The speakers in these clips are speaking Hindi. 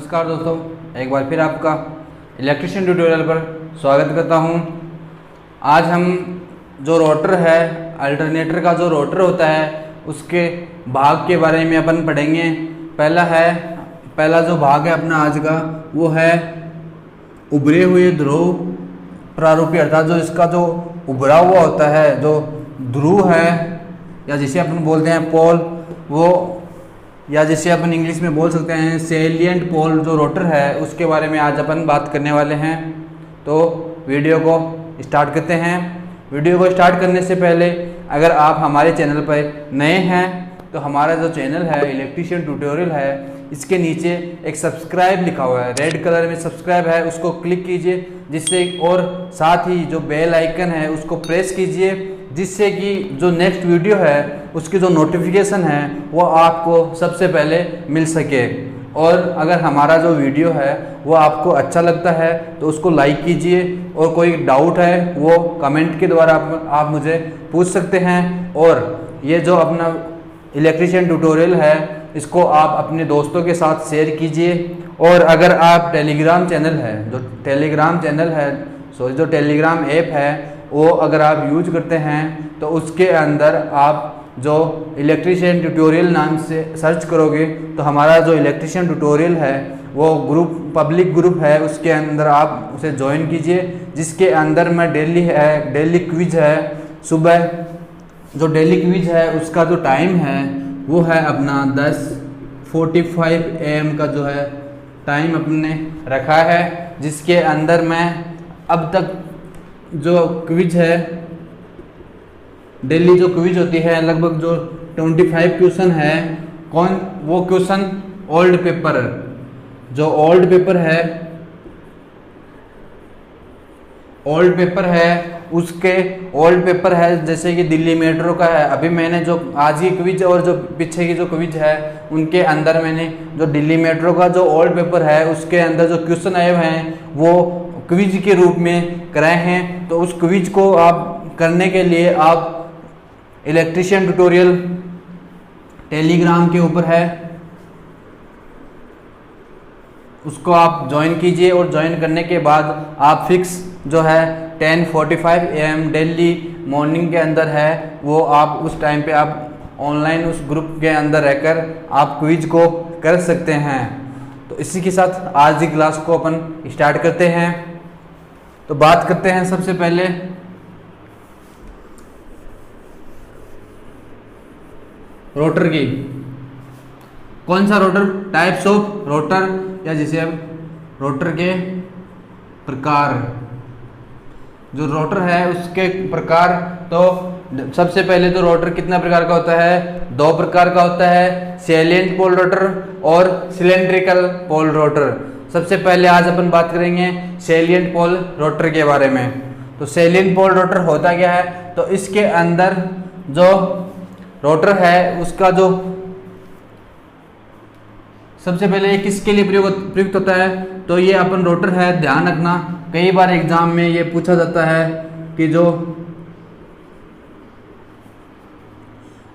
नमस्कार दोस्तों, एक बार फिर आपका इलेक्ट्रिशियन ट्यूटोरियल पर स्वागत करता हूं। आज हम जो रोटर है, अल्टरनेटर का जो रोटर होता है उसके भाग के बारे में अपन पढ़ेंगे। पहला जो भाग है अपना आज का वो है उभरे हुए ध्रुव प्रारूपी, अर्थात जो इसका जो उभरा हुआ होता है, जो ध्रुव है या जिसे अपन बोलते हैं पोल, वो या जिसे अपन इंग्लिश में बोल सकते हैं सेलिएंट पोल, जो रोटर है उसके बारे में आज अपन बात करने वाले हैं। तो वीडियो को स्टार्ट करते हैं। वीडियो को स्टार्ट करने से पहले अगर आप हमारे चैनल पर नए हैं तो हमारा जो चैनल है इलेक्ट्रिशियन ट्यूटोरियल है, इसके नीचे एक सब्सक्राइब लिखा हुआ है, रेड कलर में सब्सक्राइब है, उसको क्लिक कीजिए जिससे, और साथ ही जो बेल आइकन है उसको प्रेस कीजिए जिससे कि जो नेक्स्ट वीडियो है उसकी जो नोटिफिकेशन है वो आपको सबसे पहले मिल सके। और अगर हमारा जो वीडियो है वो आपको अच्छा लगता है तो उसको लाइक कीजिए, और कोई डाउट है वो कमेंट के द्वारा आप मुझे पूछ सकते हैं। और ये जो अपना इलेक्ट्रिशियन ट्यूटोरियल है इसको आप अपने दोस्तों के साथ शेयर कीजिए। और अगर आप टेलीग्राम चैनल है, जो टेलीग्राम ऐप है वो अगर आप यूज करते हैं तो उसके अंदर आप जो इलेक्ट्रिशियन ट्यूटोरियल नाम से सर्च करोगे तो हमारा जो इलेक्ट्रिशियन ट्यूटोरियल है वो ग्रुप, पब्लिक ग्रुप है, उसके अंदर आप उसे ज्वाइन कीजिए, जिसके अंदर में डेली क्विज है। सुबह जो डेली क्विज है उसका जो टाइम है वो है अपना 10:45 AM का जो है टाइम अपने रखा है, जिसके अंदर में अब तक जो क्विज है, डेली जो क्विज होती है लगभग जो 25 क्वेश्चन है, वो क्वेश्चन ओल्ड पेपर है जैसे कि दिल्ली मेट्रो का है। अभी मैंने जो आज की क्विज और जो पीछे की जो क्विज है उनके अंदर मैंने जो दिल्ली मेट्रो का जो ओल्ड पेपर है उसके अंदर जो क्वेश्चन आए हुए हैं वो क्विज के रूप में कराए हैं। तो उस क्विज को आप करने के लिए आप इलेक्ट्रिशियन ट्यूटोरियल टेलीग्राम के ऊपर है, उसको आप ज्वाइन कीजिए। और ज्वाइन करने के बाद आप फिक्स जो है 10:45 AM डेली मॉर्निंग के अंदर है वो आप उस टाइम पे आप ऑनलाइन उस ग्रुप के अंदर रहकर आप क्विज को कर सकते हैं। तो इसी के साथ आज की क्लास को अपन स्टार्ट करते हैं। तो बात करते हैं सबसे पहले रोटर की। कौन सा रोटर, टाइप्स ऑफ रोटर, या जिसे हम रोटर के प्रकार, जो रोटर है उसके प्रकार। तो सबसे पहले तो रोटर कितना प्रकार का होता है? 2 प्रकार का होता है, सैलिएंट पोल रोटर और सिलेंड्रिकल पोल रोटर। सबसे पहले आज अपन बात करेंगे सैलिएंट पोल रोटर के बारे में। तो सैलिएंट पोल रोटर होता क्या है? तो इसके अंदर जो रोटर है उसका जो सबसे पहले ये किसके लिए प्रयुक्त होता है? तो ये अपन रोटर है, ध्यान रखना, कई बार एग्जाम में ये पूछा जाता है कि जो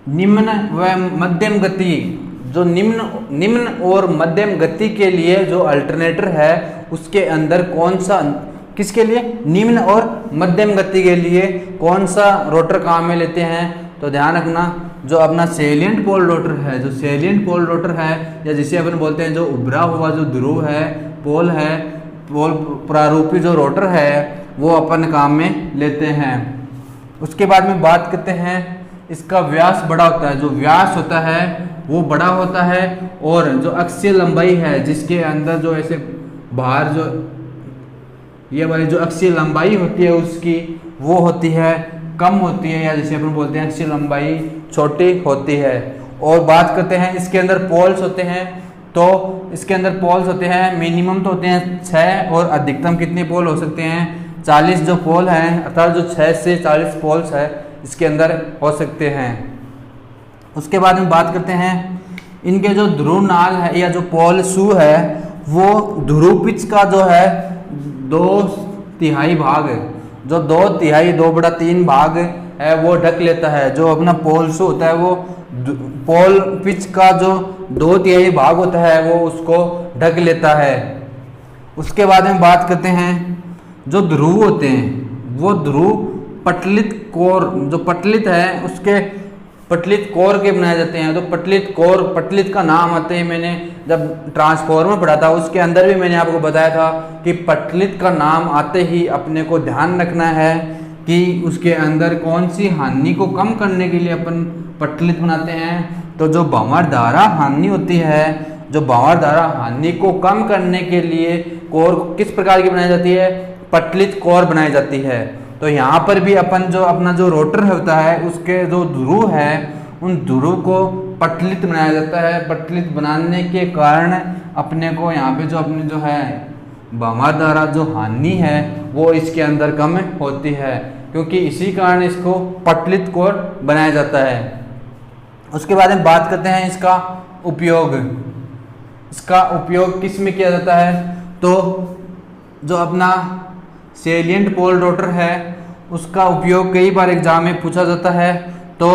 निम्न व मध्यम गति, जो निम्न और मध्यम गति के लिए जो अल्टरनेटर है उसके अंदर कौन सा, किसके लिए, निम्न और मध्यम गति के लिए कौन सा रोटर काम में लेते हैं? तो ध्यान रखना, जो अपना सैलिएंट पोल रोटर है, या जिसे अपन बोलते हैं जो उभरा हुआ जो ध्रुव है, पोल प्रारूपी जो रोटर है वो अपन काम में लेते हैं। उसके बाद में बात करते हैं इसका व्यास बड़ा होता है, जो व्यास होता है वो बड़ा होता है, और जो अक्षीय लंबाई है जिसके अंदर जो ऐसे बाहर जो ये वाली जो अक्षीय लंबाई होती है उसकी वो होती है कम होती है, या जिसे अपन बोलते हैं अक्षीय लंबाई छोटी होती है। और बात करते हैं इसके अंदर पोल्स होते हैं। तो इसके अंदर पोल्स होते हैं, मिनिमम तो होते हैं 6 और अधिकतम कितने पोल हो सकते हैं? 40 जो पोल हैं, अर्थात जो 6 से 40 पोल्स है इसके अंदर हो सकते हैं। उसके बाद में बात करते हैं इनके जो ध्रुव नाल है या जो पोल शू है वो ध्रुव पिच का जो है 2/3 भाग है, जो 2/3 भाग है वो ढक लेता है। जो अपना पोल शू होता है वो पोल पिच का जो 2/3 भाग होता है वो उसको ढक लेता है। उसके बाद में बात करते हैं जो ध्रुव होते हैं वो ध्रुव पटलित कोर, जो पटलित है उसके पटलित कोर के बनाए जाते हैं। तो पटलित कोर, पटलित का नाम आते ही मैंने जब ट्रांसफॉर्मर पढ़ा था उसके अंदर भी मैंने आपको बताया था कि पटलित का नाम आते ही अपने को ध्यान रखना है कि उसके अंदर कौन सी हानि को कम करने के लिए अपन पटलित बनाते हैं। तो जो भंवरधारा हानि होती है, जो भंवरधारा हानि को कम करने के लिए कोर किस प्रकार की बनाई जाती है, पटलित कोर बनाई जाती है। तो यहाँ पर भी अपन जो अपना जो रोटर होता है उसके जो ध्रुव है उन ध्रुव को पटलित बनाया जाता है। पटलित बनाने के कारण अपने को यहाँ पे जो अपनी जो है भंवरधारा जो हानि है वो इसके अंदर कम होती है, क्योंकि इसी कारण इसको पटलित कोर बनाया जाता है। उसके बाद में बात करते हैं इसका उपयोग। इसका उपयोग किस में किया जाता है, तो जो अपना सेलिएंट पोल रोटर है उसका उपयोग कई बार एग्जाम में पूछा जाता है। तो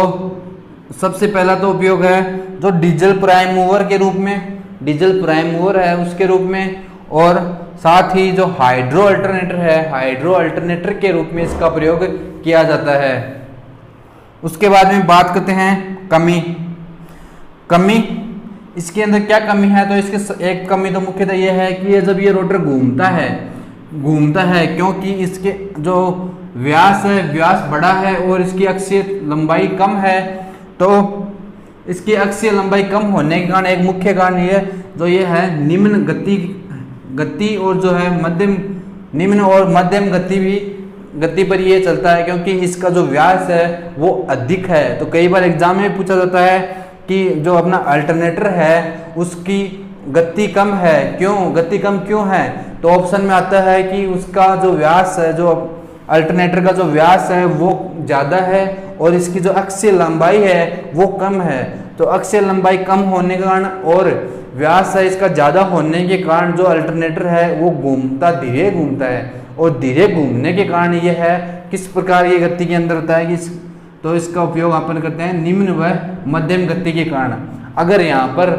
सबसे पहला तो उपयोग है जो डीजल प्राइम मूवर के रूप में, डीजल प्राइम मूवर है उसके रूप में, और साथ ही जो हाइड्रो अल्टरनेटर है, हाइड्रो अल्टरनेटर के रूप में इसका प्रयोग किया जाता है। उसके बाद में बात करते हैं कमी। कमी इसके अंदर क्या कमी है, तो इसके एक कमी तो मुख्यतः ये है कि ये जब ये रोटर घूमता है क्योंकि इसके जो व्यास है, व्यास बड़ा है और इसकी अक्षीय लंबाई कम है, तो इसकी अक्षीय लंबाई कम होने के कारण एक मुख्य कारण ये है निम्न गति और जो है मध्यम, निम्न और मध्यम गति पर ये चलता है, क्योंकि इसका जो व्यास है वो अधिक है। तो कई बार एग्जाम में पूछा जाता है कि जो अपना अल्टरनेटर है उसकी गति कम है, क्यों गति कम क्यों है, तो ऑप्शन में आता है कि उसका जो व्यास है, जो अल्टरनेटर का जो व्यास है वो ज़्यादा है और इसकी जो अक्षीय लंबाई है वो कम है। तो अक्षीय लंबाई कम होने के कारण और व्यास है इसका ज़्यादा होने के कारण जो अल्टरनेटर है वो धीरे घूमता है, और धीरे घूमने के कारण ये है किस प्रकार ये गति के अंदर होता है कि तो इसका उपयोग अपन करते हैं निम्न व मध्यम गति के कारण। अगर यहाँ पर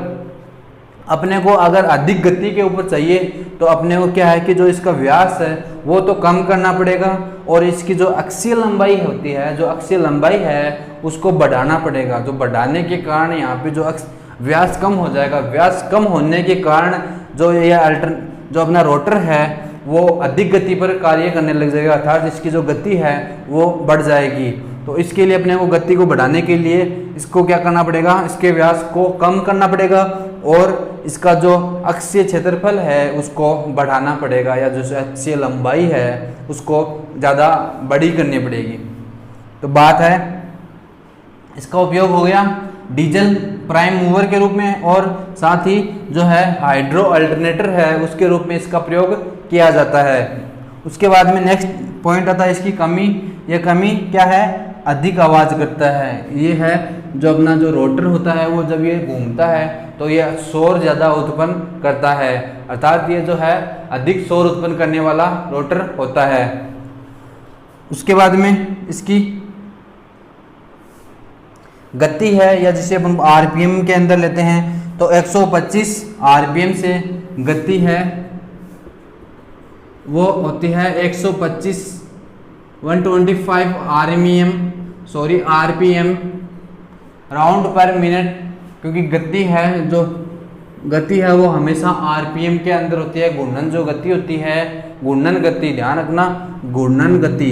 अपने को अगर अधिक गति के ऊपर चाहिए तो अपने को क्या है कि जो इसका व्यास है वो तो कम करना पड़ेगा, और इसकी जो अक्षीय लंबाई होती है, जो अक्षीय लंबाई है उसको बढ़ाना पड़ेगा। जो बढ़ाने के कारण यहाँ पे जो व्यास कम हो जाएगा। व्यास कम होने के कारण जो जो अपना रोटर है वो अधिक गति पर कार्य करने लग जाएगा, अर्थात इसकी जो गति है वो बढ़ जाएगी। तो इसके लिए अपने को गति को बढ़ाने के लिए इसको क्या करना पड़ेगा, इसके व्यास को कम करना पड़ेगा और इसका जो अक्षीय क्षेत्रफल है उसको बढ़ाना पड़ेगा, या जो अक्षीय लंबाई है उसको ज़्यादा बड़ी करनी पड़ेगी। तो बात है इसका उपयोग हो गया डीजल प्राइम मूवर के रूप में, और साथ ही जो है हाइड्रो अल्टरनेटर है उसके रूप में इसका प्रयोग किया जाता है। उसके बाद में नेक्स्ट पॉइंट आता है इसकी कमी। यह कमी क्या है, अधिक आवाज़ करता है। ये है जो अपना जो रोटर होता है वो जब ये घूमता है तो ये शोर ज़्यादा उत्पन्न करता है, अर्थात ये जो है अधिक शोर उत्पन्न करने वाला रोटर होता है। उसके बाद में इसकी गति है, या जिसे अपन आरपीएम के अंदर लेते हैं, तो 125 आरपीएम से गति है वो होती है 125 आरपीएम राउंड पर मिनट, क्योंकि गति है जो गति है वो हमेशा आरपीएम के अंदर होती है। घूर्णन जो गति होती है, घूर्णन गति, ध्यान रखना, घूर्णन गति,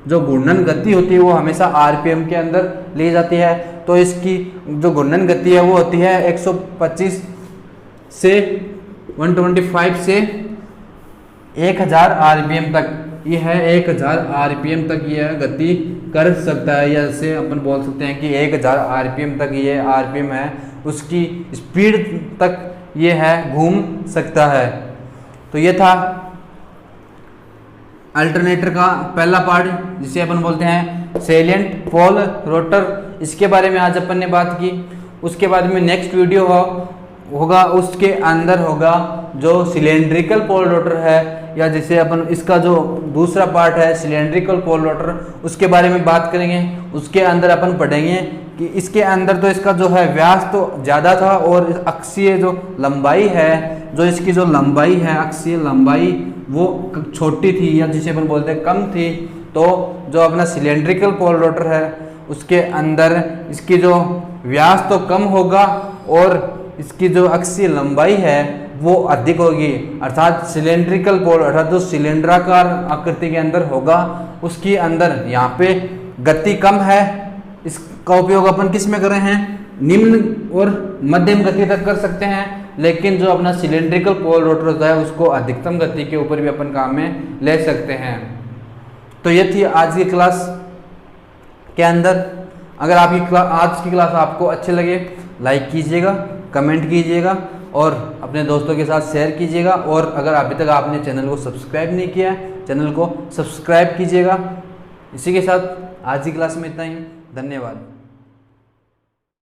जो घूर्णन गति होती है वो हमेशा आरपीएम के अंदर ली जाती है। तो इसकी जो घूर्णन गति है वो होती है 125 से 125 से 1000 आरपीएम तक। ये है 1000 आरपीएम तक यह गति कर सकता है, या जैसे अपन बोल सकते हैं कि 1000 आरपीएम तक ये आरपीएम है उसकी स्पीड तक ये है घूम सकता है। तो ये था अल्टरनेटर का पहला पार्ट जिसे अपन बोलते हैं सेलिएंट पोल रोटर। इसके बारे में आज अपन ने बात की। उसके बाद में नेक्स्ट वीडियो होगा उसके अंदर होगा जो सिलेंड्रिकल पोल रोटर है, या जिसे अपन इसका जो दूसरा पार्ट है सिलेंड्रिकल पोल रोटर, उसके बारे में बात करेंगे। उसके अंदर अपन पढ़ेंगे कि इसके अंदर तो इसका जो है व्यास तो ज़्यादा था और अक्षीय जो लंबाई है, जो इसकी जो लंबाई है अक्षीय लंबाई वो छोटी थी, या जिसे अपन बोलते हैं कम थी। तो जो अपना सिलेंड्रिकल पोल रोटर है उसके अंदर इसकी जो व्यास तो कम होगा और इसकी जो अक्षीय लंबाई है वो अधिक होगी, अर्थात सिलेंड्रिकल पोल अर्थात जो सिलेंडराकार आकृति के अंदर होगा उसके अंदर यहाँ पे गति कम है। इसका उपयोग अपन किस में कर रहे हैं, निम्न और मध्यम गति तक कर सकते हैं, लेकिन जो अपना सिलेंड्रिकल पोल रोटर होता है उसको अधिकतम गति के ऊपर भी अपन काम में ले सकते हैं। तो ये थी आज की क्लास के अंदर। अगर आपकी आज की क्लास आपको अच्छे लगे लाइक कीजिएगा, कमेंट कीजिएगा और अपने दोस्तों के साथ शेयर कीजिएगा। और अगर अभी तक आपने चैनल को सब्सक्राइब नहीं किया है, चैनल को सब्सक्राइब कीजिएगा। इसी के साथ आज की क्लास में इतना ही। धन्यवाद।